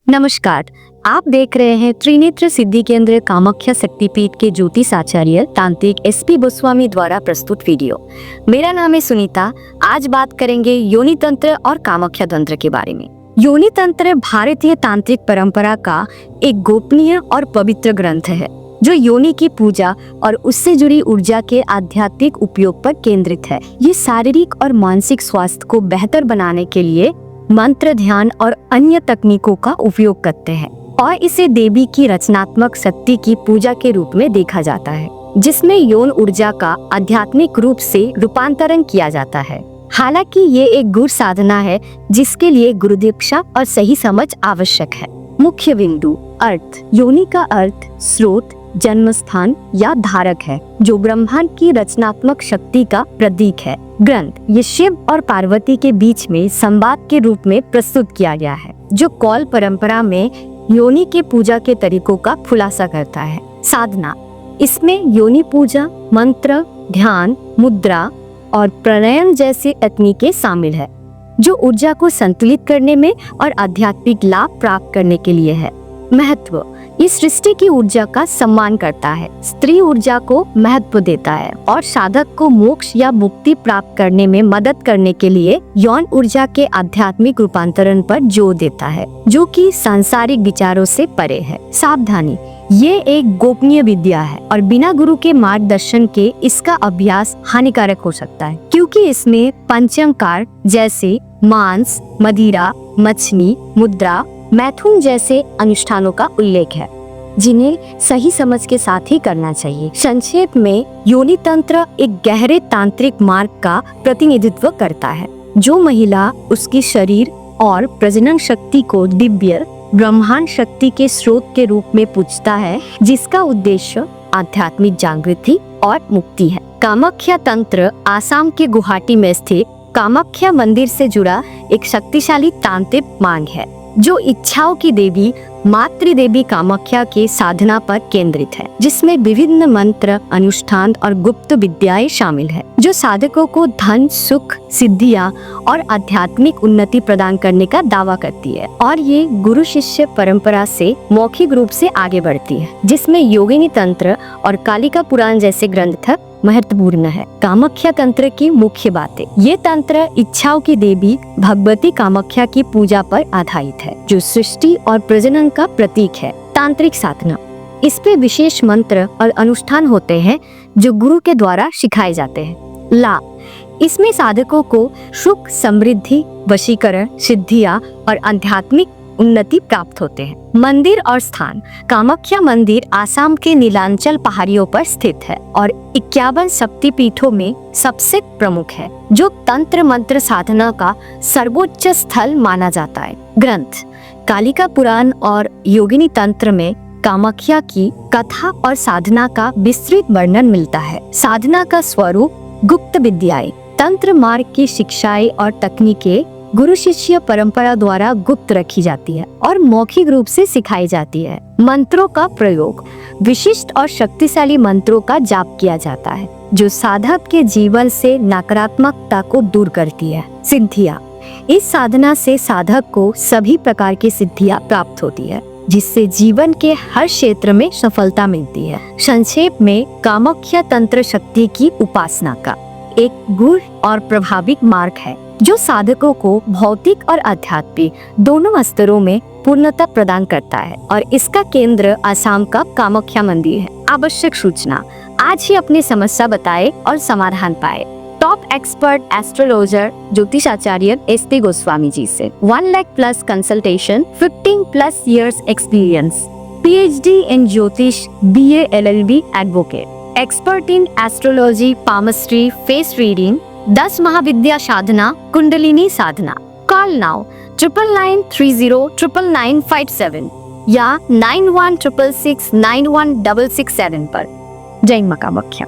नमस्कार, आप देख रहे हैं त्रिनेत्र सिद्धि केंद्र कामाख्या शक्तिपीठ के ज्योतिष आचार्य तांत्रिक एसपी गोस्वामी द्वारा प्रस्तुत वीडियो। मेरा नाम है सुनीता। आज बात करेंगे योनि तंत्र और कामाख्या तंत्र के बारे में। योनि तंत्र भारतीय तांत्रिक परंपरा का एक गोपनीय और पवित्र ग्रंथ है जो योनि की पूजा और उससे जुड़ी ऊर्जा के आध्यात्मिक उपयोग पर केंद्रित है। ये शारीरिक और मानसिक स्वास्थ्य को बेहतर बनाने के लिए मंत्र, ध्यान और अन्य तकनीकों का उपयोग करते हैं और इसे देवी की रचनात्मक शक्ति की पूजा के रूप में देखा जाता है, जिसमें यौन ऊर्जा का आध्यात्मिक रूप से रूपांतरण किया जाता है। हालांकि ये एक गूढ़ साधना है जिसके लिए गुरु दीक्षा और सही समझ आवश्यक है। मुख्य बिंदु अर्थ। योनि का अर्थ स्रोत, जन्म स्थान या धारक है जो ब्रह्मांड की रचनात्मक शक्ति का प्रतीक है। ग्रंथ ये शिव और पार्वती के बीच में संवाद के रूप में प्रस्तुत किया गया है जो कौल परंपरा में योनि के पूजा के तरीकों का खुलासा करता है। साधना इसमें योनि पूजा, मंत्र, ध्यान, मुद्रा और प्राणायाम जैसे तकनीकें शामिल है जो ऊर्जा को संतुलित करने में और आध्यात्मिक लाभ प्राप्त करने के लिए है। महत्व इस सृष्टि की ऊर्जा का सम्मान करता है, स्त्री ऊर्जा को महत्व देता है और साधक को मोक्ष या मुक्ति प्राप्त करने में मदद करने के लिए यौन ऊर्जा के आध्यात्मिक रूपांतरण पर जोर देता है जो कि सांसारिक विचारों से परे है। सावधानी ये एक गोपनीय विद्या है और बिना गुरु के मार्गदर्शन के इसका अभ्यास हानिकारक हो सकता है क्योंकि इसमें पंचमकार जैसे मांस, मदिरा, मछली, मुद्रा, मैथुन जैसे अनुष्ठानों का उल्लेख है जिन्हें सही समझ के साथ ही करना चाहिए। संक्षेप में योनि तंत्र एक गहरे तांत्रिक मार्ग का प्रतिनिधित्व करता है जो महिला उसकी शरीर और प्रजनन शक्ति को दिव्य ब्रह्मांड शक्ति के स्रोत के रूप में पूजता है जिसका उद्देश्य आध्यात्मिक जागृति और मुक्ति है। कामाख्या तंत्र आसाम के गुवाहाटी में स्थित कामाख्या मंदिर से जुड़ा एक शक्तिशाली तांत्रिक मार्ग है जो इच्छाओं की देवी मातृ देवी कामाख्या के साधना पर केंद्रित है, जिसमें विभिन्न मंत्र, अनुष्ठान और गुप्त विद्याएं शामिल है जो साधकों को धन, सुख, सिद्धियां और आध्यात्मिक उन्नति प्रदान करने का दावा करती है। और ये गुरु शिष्य परंपरा से मौखिक रूप से आगे बढ़ती है जिसमें योगिनी तंत्र और कालिका पुराण जैसे ग्रंथ महत्वपूर्ण है। कामाख्या तंत्र की मुख्य बातें। ये तंत्र इच्छाओं की देवी भगवती कामाख्या की पूजा पर आधारित है जो सृष्टि और प्रजनन का प्रतीक है। तांत्रिक साधना इस पे विशेष मंत्र और अनुष्ठान होते हैं जो गुरु के द्वारा सिखाए जाते हैं। लाभ इसमें साधकों को सुख, समृद्धि, वशीकरण, सिद्धियां और आध्यात्मिक उन्नति प्राप्त होते हैं। मंदिर और स्थान। कामाख्या मंदिर आसाम के नीलांचल पहाड़ियों पर स्थित है और 51 शक्तिपीठों में सबसे प्रमुख है जो तंत्र मंत्र साधना का सर्वोच्च स्थल माना जाता है। ग्रंथ कालिका पुराण और योगिनी तंत्र में कामाख्या की कथा और साधना का विस्तृत वर्णन मिलता है। साधना का स्वरूप, गुप्त विद्याएं, तंत्र मार्ग की शिक्षाएं और तकनीकें गुरु शिष्य परंपरा द्वारा गुप्त रखी जाती है और मौखिक रूप से सिखाई जाती है। मंत्रों का प्रयोग विशिष्ट और शक्तिशाली मंत्रों का जाप किया जाता है जो साधक के जीवन से नकारात्मकता को दूर करती है। सिद्धियां इस साधना से साधक को सभी प्रकार की सिद्धियां प्राप्त होती है जिससे जीवन के हर क्षेत्र में सफलता मिलती है। संक्षेप में कामाख्या तंत्र शक्ति की उपासना का एक गूढ़ और प्रभावी मार्ग है जो साधकों को भौतिक और आध्यात्मिक दोनों स्तरों में पूर्णता प्रदान करता है और इसका केंद्र आसाम का कामाख्या मंदिर है। आवश्यक सूचना आज ही अपनी समस्या बताए और समाधान पाए। टॉप एक्सपर्ट एस्ट्रोलॉजर ज्योतिषाचार्य एसपी गोस्वामी जी से 1 lakh plus consultation, 15+ years experience, PhD in jyotish, BA LLB advocate, expert in astrology, palmistry, face reading, 10 Mahavidya sadhana, kundalini sadhana. Call now 9930995957 या 9166691667 पर। जय मां कामाख्या।